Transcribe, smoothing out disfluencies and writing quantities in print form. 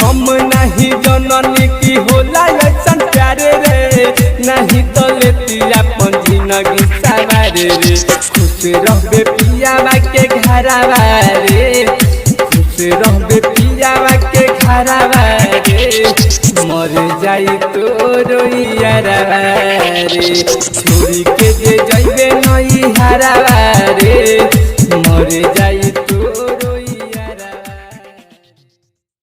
हम नहीं जननी की होला ऐसन प्यारे रे नहीं तो लेती अपन जिंदगी सवारे रे खुश रहबे पियावा के घरवा रे खुश रहबे पियावा के घरवा रे मर जाई तोरो यारवा रे छोड़ी के जे जइबे नई हरवा